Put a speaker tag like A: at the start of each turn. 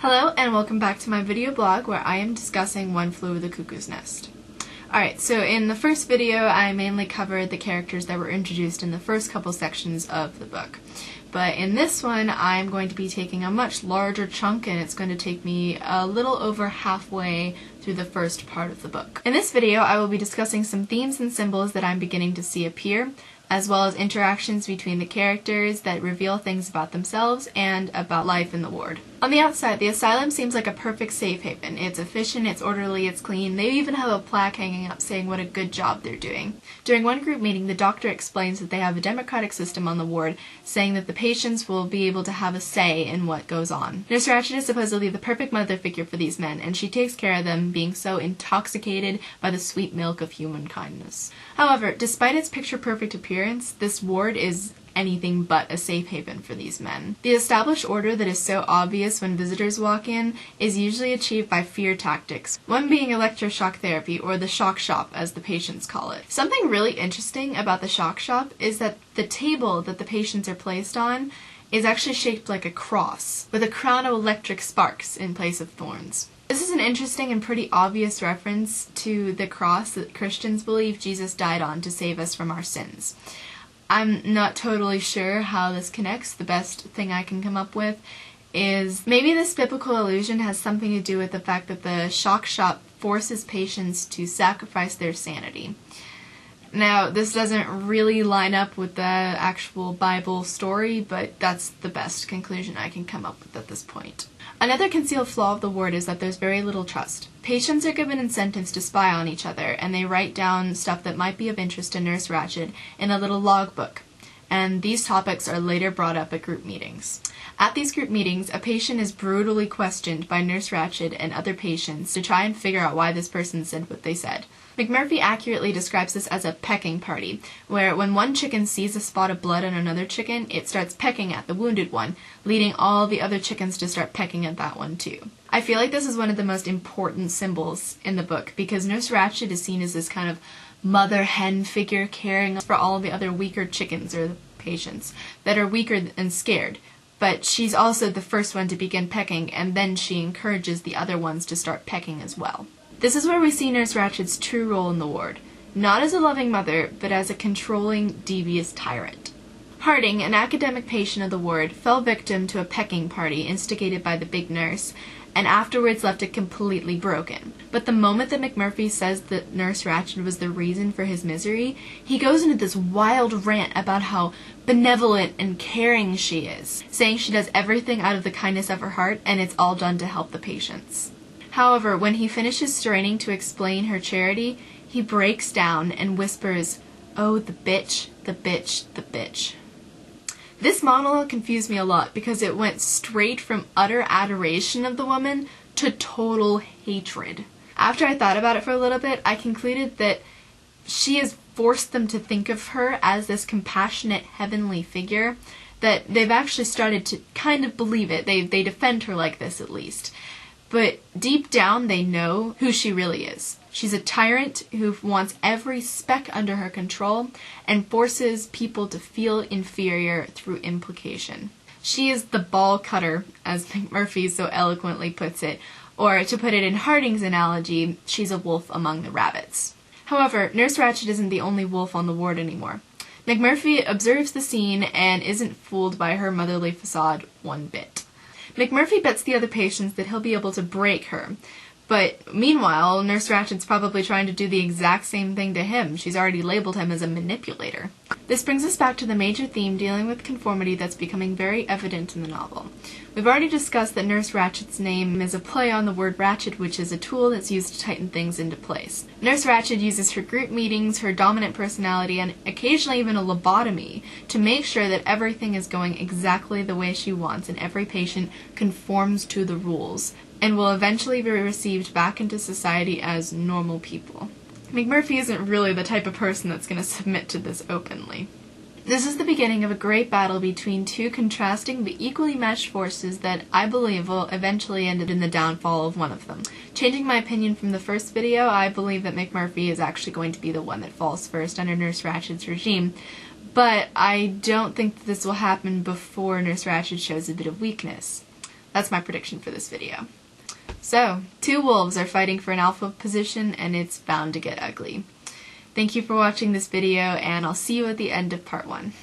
A: Hello and welcome back to my video blog where I am discussing One Flew Over the Cuckoo's Nest. Alright, so in the first video I mainly covered the characters that were introduced in the first couple sections of the book. But in this one I'm going to be taking a much larger chunk and it's going to take me a little over halfway through the first part of the book. In this video I will be discussing some themes and symbols that I'm beginning to see appear, as well as interactions between the characters that reveal things about themselves and about life in the ward. On the outside, the asylum seems like a perfect safe haven. It's efficient, it's orderly, it's clean. They even have a plaque hanging up saying what a good job they're doing. During one group meeting, the doctor explains that they have a democratic system on the ward, saying that the patients will be able to have a say in what goes on. Nurse Ratched is supposedly the perfect mother figure for these men, and she takes care of them, being so intoxicated by the sweet milk of human kindness. However, despite its picture-perfect appearance, this ward is anything but a safe haven for these men. The established order that is so obvious when visitors walk in is usually achieved by fear tactics, one being electroshock therapy, or the shock shop as the patients call it. Something really interesting about the shock shop is that the table that the patients are placed on is actually shaped like a cross, with a crown of electric sparks in place of thorns. This is an interesting and pretty obvious reference to the cross that Christians believe Jesus died on to save us from our sins. I'm not totally sure how this connects. The best thing I can come up with is maybe this biblical allusion has something to do with the fact that the shock shop forces patients to sacrifice their sanity. Now, this doesn't really line up with the actual Bible story, but that's the best conclusion I can come up with at this point. Another concealed flaw of the ward is that there's very little trust. Patients are given incentives to spy on each other, and they write down stuff that might be of interest to Nurse Ratched in a little logbook, and these topics are later brought up at group meetings. At these group meetings, a patient is brutally questioned by Nurse Ratched and other patients to try and figure out why this person said what they said. McMurphy accurately describes this as a pecking party, where when one chicken sees a spot of blood on another chicken, it starts pecking at the wounded one, leading all the other chickens to start pecking at that one too. I feel like this is one of the most important symbols in the book, because Nurse Ratched is seen as this kind of mother hen figure caring for all of the other weaker chickens or patients that are weaker and scared. But she's also the first one to begin pecking, and then she encourages the other ones to start pecking as well. This is where we see Nurse Ratched's true role in the ward, not as a loving mother, but as a controlling, devious tyrant. Harding, an academic patient of the ward, fell victim to a pecking party instigated by the big nurse, and afterwards left it completely broken. But the moment that McMurphy says that Nurse Ratched was the reason for his misery, he goes into this wild rant about how benevolent and caring she is, saying she does everything out of the kindness of her heart, and it's all done to help the patients. However, when he finishes straining to explain her charity, he breaks down and whispers, "Oh, the bitch, the bitch, the bitch." This monologue confused me a lot because it went straight from utter adoration of the woman to total hatred. After I thought about it for a little bit, I concluded that she has forced them to think of her as this compassionate heavenly figure, that they've actually started to kind of believe it. They defend her like this, at least. But deep down, they know who she really is. She's a tyrant who wants every speck under her control and forces people to feel inferior through implication. She is the ball cutter, as McMurphy so eloquently puts it, or to put it in Harding's analogy, she's a wolf among the rabbits. However, Nurse Ratched isn't the only wolf on the ward anymore. McMurphy observes the scene and isn't fooled by her motherly facade one bit. McMurphy bets the other patients that he'll be able to break her, but meanwhile, Nurse Ratched's probably trying to do the exact same thing to him. She's already labeled him as a manipulator. This brings us back to the major theme dealing with conformity that's becoming very evident in the novel. We've already discussed that Nurse Ratched's name is a play on the word ratchet, which is a tool that's used to tighten things into place. Nurse Ratched uses her group meetings, her dominant personality, and occasionally even a lobotomy to make sure that everything is going exactly the way she wants and every patient conforms to the rules and will eventually be received back into society as normal people. McMurphy isn't really the type of person that's going to submit to this openly. This is the beginning of a great battle between two contrasting but equally matched forces that I believe will eventually end in the downfall of one of them. Changing my opinion from the first video, I believe that McMurphy is actually going to be the one that falls first under Nurse Ratched's regime, but I don't think that this will happen before Nurse Ratched shows a bit of weakness. That's my prediction for this video. So, two wolves are fighting for an alpha position, and it's bound to get ugly. Thank you for watching this video, and I'll see you at the end of part 1.